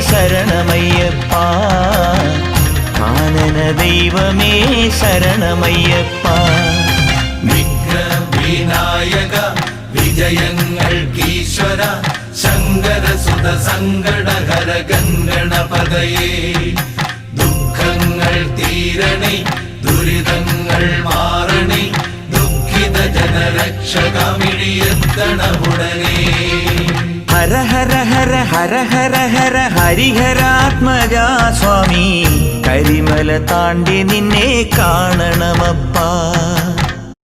ശരണമയ്യപ്പ കാനന ദൈവമേ ശരണമയ്യപ്പ വിനായക വിജയങ്ങൾക്കീശ്വര ശങ്കരസുത സങ്കടഹര ഗംഗണപതയേ ദുഃഖങ്ങൾ തീരണേ ദുരിതങ്ങൾ മാറണേ ദുഃഖിത ജനരക്ഷകമിഴിയെത്തണമുടനേ ഹര ഹര ഹര ഹര ഹര ഹര ഹരിഹരാത്മജാ സ്വാമി കരിമല താണ്ടി നിന്നെ കാണണമപ്പാ